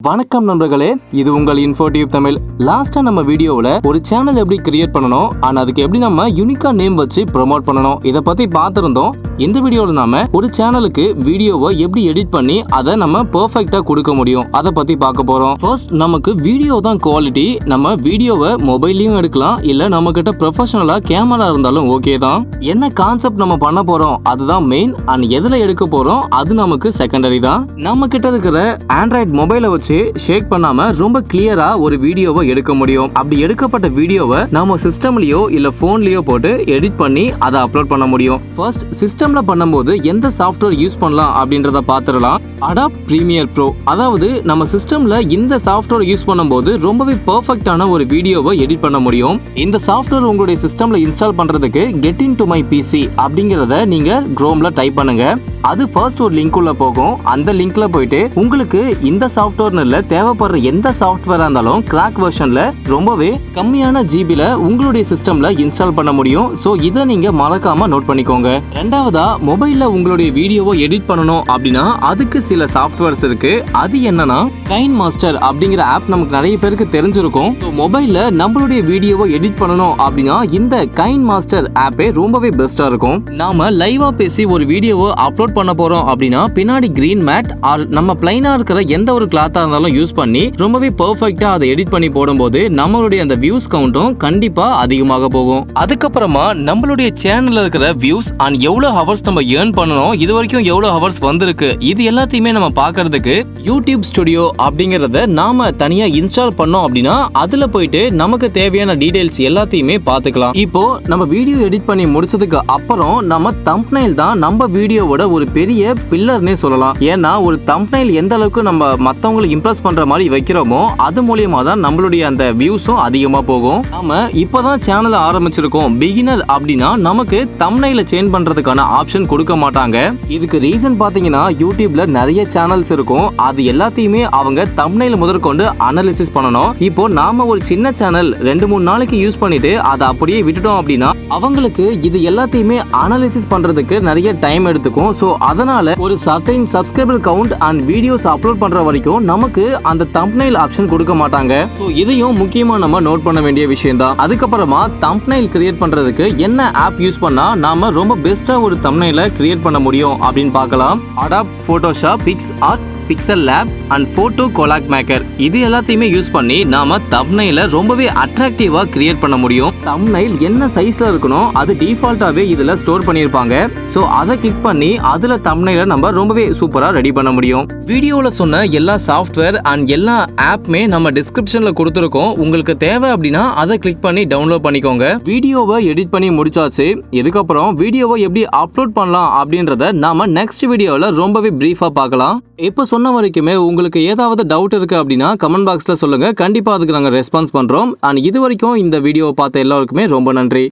வணக்கம் நண்பர்களே, இது உங்கள் இன்ஃபோடியூப் தமிழ். லாஸ்டா நம்ம வீடியோவில் ஒரு சேனல் எப்படி கிரியேட் பண்ணணும், ஆனால் அதுக்கு எப்படி நம்ம யூனிக்கா நேம் வச்சு ப்ரொமோட் பண்ணணும் இதை பத்தி பார்த்துருந்தோம். இந்த வீடியோவில் நாம ஒரு சேனலுக்கு வீடியோவை எப்படி எடிட் பண்ணி அதை நம்ம பெர்ஃபெக்ட்டா கொடுக்க முடியும் அதை பத்தி பார்க்க போறோம். ஃபர்ஸ்ட் நமக்கு வீடியோ தான் குவாலிட்டி. நம்ம வீடியோவை மொபைல்லையும் எடுக்கலாம், இல்ல நம்ம கிட்ட ப்ரொஃபஷனலா கேமரா இருந்தாலும் ஓகே தான். என்ன கான்செப்ட் நம்ம பண்ண போறோம் அதுதான் மெயின், அண்ட் எதுல எடுக்க போறோம் அது நமக்கு செகண்டரி தான். நம்ம கிட்ட இருக்கிற ஆண்ட்ராய்டு மொபைலை வச்சு ஷேக் பண்ணாம ரொம்ப கிளியரா ஒரு வீடியோவை எடுக்க முடியும். அப்படி எடுக்கப்பட்ட வீடியோவை நம்ம சிஸ்டம்லயோ இல்ல போன்லயோ போட்டு எடிட் பண்ணி அதை அப்லோட் பண்ண முடியும். ஃபர்ஸ்ட் சிஸ்டம்ல பண்ணும்போது எந்த சாஃப்ட்வேர் யூஸ் பண்ணலாம் அப்படின்றத பாத்துறலாம். அடாப் பிரீமியர் ப்ரோ, அதாவது நம்ம சிஸ்டம்ல இந்த சாஃப்ட்வேர் யூஸ் பண்ணும்போது ரொம்பவே பெர்ஃபெக்ட்டான ஒரு வீடியோவை எடிட் பண்ண முடியும். இந்த சாஃப்ட்வேர் உங்களுடைய சிஸ்டம்ல இன்ஸ்டால் பண்றதுக்கு get into my PC அப்படிங்கறத நீங்க குரோம்ல டைப் பண்ணுங்க. அது ஃபர்ஸ்ட் ஒரு லிங்க் உள்ள போகும். அந்த லிங்க்ல போயிட்டு உங்களுக்கு இந்த சாஃப்ட்வேர்னு இல்ல தேவைப்படுற எந்த சாஃப்ட்வேரா இருந்தாலும் கிராக் வெர்ஷன்ல ரொம்பவே கம்மியான ஜிபில உங்களுடைய சிஸ்டம்ல இன்ஸ்டால் பண்ண முடியும். சோ இதை நீங்க மறக்காம நோட் பண்ணிக்கோங்க. ரெண்டாவதா, மொபைல்ல உங்களுடைய வீடியோவை எடிட் பண்ணணும் அப்படின்னா அதுக்கு சில சாஃப்ட்வேர்ஸ் இருக்கு. அது என்னன்னா கைன் மாஸ்டர் அப்படிங்கிற ஆப் நமக்கு நிறைய பேருக்கு தெரிஞ்சிருக்கும். மொபைல்ல நம்மளுடைய வீடியோவை எடிட் பண்ணணும் அப்படின்னா இந்த கைன் மாஸ்டர் ஆப்பே ரொம்பவே பெஸ்டா இருக்கும். நாம லைவா பேசி ஒரு வீடியோவை அப்லோட் பண்ண போறோம் அப்படின்னா பின்னாடி கிரீன் மேட் ஆர் நம்ம பிளைனா இருக்கிற எந்த ஒரு கிளாத்தா இருந்தாலும் யூஸ் பண்ணி ரொம்பவே பெர்ஃபெக்ட்டா அதை எடிட் பண்ணி போடும்போது நம்மளுடைய அந்த வியூஸ் கவுண்ட்டும் கண்டிப்பா அதிகமாக போகும். அதுக்கப்புறமா நம்மளுடைய சேனல்ல இருக்கிற வியூஸ் அண்ட் எவ்வளவு ஹவர்ஸ் நம்ம ஏர்ன் பண்ணணும், இது வரைக்கும் எவ்வளவு ஹவர்ஸ் வந்திருக்கு, இது எல்லாத்தையுமே நம்ம பார்க்கிறதுக்கு யூடியூப் ஸ்டுடியோ அப்படிங்கறத நாம தனியா இன்ஸ்டால் பண்ணோம் அப்படின்னா அதுல போயிட்டு நமக்கு தேவையான டீடைல்ஸ் எல்லாத்தையுமே பார்த்துக்கலாம். இப்போ நம்ம வீடியோ எடிட் பண்ணி முடிச்சதுக்கு அப்புறம் நம்ம தம்ப்நெயில் தான் நம்ம வீடியோவோட ஒரு பெரிய பில்லர்னே சொல்லலாம். ஏன்னா ஒரு தம்ப்நெயில் எந்த அளவுக்கு நம்ம மத்தவங்களை இம்ப்ரெஸ் பண்ற மாதிரி வைக்கிறோமோ அது மூலியமா தான் நம்மளுடைய அந்த வியூஸும் அதிகமா போகும். நாம இப்பதான் சேனல் ஆரம்பிச்சிருக்கோம், பிகினர் அப்படின்னா நமக்கு தம்ப்நெயில சேஞ்ச் பண்றதுக்கான ஆப்ஷன் கொடுக்க மாட்டாங்க. இதுக்கு ரீசன் பாத்தீங்கன்னா யூடியூப்ல நிறைய சேனல்ஸ் இருக்கும், அது எல்லாத்தையுமே அவங்க தம்ப்நெயில் முதற்கொண்டு அனாலிசிஸ் பண்ணணும். இப்போ நாம ஒரு சின்ன சேனல் 2-3 நாளைக்கு யூஸ் பண்ணிட்டு அதை அப்படியே விட்டுட்டோம் அப்படின்னா அவங்களுக்கு இது எல்லாத்தையுமே அனாலிசிஸ் பண்றதுக்கு நிறைய டைம் எடுத்துக்கும். சோ அதனால ஒரு certain subscriber count and videos upload பண்ற வரைக்கும் நமக்கு அந்த தம்ப்நெயில் ஆப்ஷன் கொடுக்க மாட்டாங்க. சோ இதையும் முக்கியமா நம்ம நோட் பண்ண வேண்டிய விஷயம் தான். அதுக்கப்புறமா தம்ப்நெயில் கிரியேட் பண்றதுக்கு என்ன ஆப் யூஸ் பண்ணா நாம ரொம்ப பெஸ்டா ஒரு தம்ப்நெயில கிரியேட் பண்ண முடியும் அப்படின்னு பார்க்கலாம். Adobe Photoshop, Pics Art, Pixel Lab and Photo Collage Maker, இது எல்லாத்தையுமே யூஸ் பண்ணி நாம தம்ப்நெயில ரொம்பவே அட்ராக்டிவா கிரியேட் பண்ண முடியும். தம்ப்நெயில் என்ன சைஸ்ல இருக்கணும் அது டிஃபால்ட்டாவே இதுல ஸ்டோர் பண்ணிருப்பாங்க. சோ அதை கிளிக் பண்ணி அதுல தம்ப்நெயில நம்ம ரொம்பவே சூப்பரா ரெடி பண்ண முடியும். வீடியோல சொன்ன எல்லா சாஃப்ட்வேர் அண்ட் எல்லா ஆப்புமே நம்ம டிஸ்கிரிப்ஷன்ல கொடுத்துருக்கோம். உங்களுக்கு தேவை அப்படின்னா அதை கிளிக் பண்ணி டவுன்லோட் பண்ணிக்கோங்க. வீடியோவை எடிட் பண்ணி முடிச்சாச்சு. இதுக்கப்புறம் வீடியோவை எப்படி அப்லோட் பண்ணலாம் அப்படின்றத நாம நெக்ஸ்ட் வீடியோல ரொம்பவே பிரீஃபா பார்க்கலாம். இப்போ சொன்ன வரைக்குமே உங்களுக்கு ஏதாவது டவுட் இருக்கு அப்படின்னா கமெண்ட் பாக்ஸ்ல சொல்லுங்க, கண்டிப்பா அதுக்கு நாங்க ரெஸ்பான்ஸ் பண்றோம். அண்ட் இது வரைக்கும் இந்த வீடியோவை பார்த்த எல்லாருக்குமே ரொம்ப நன்றி.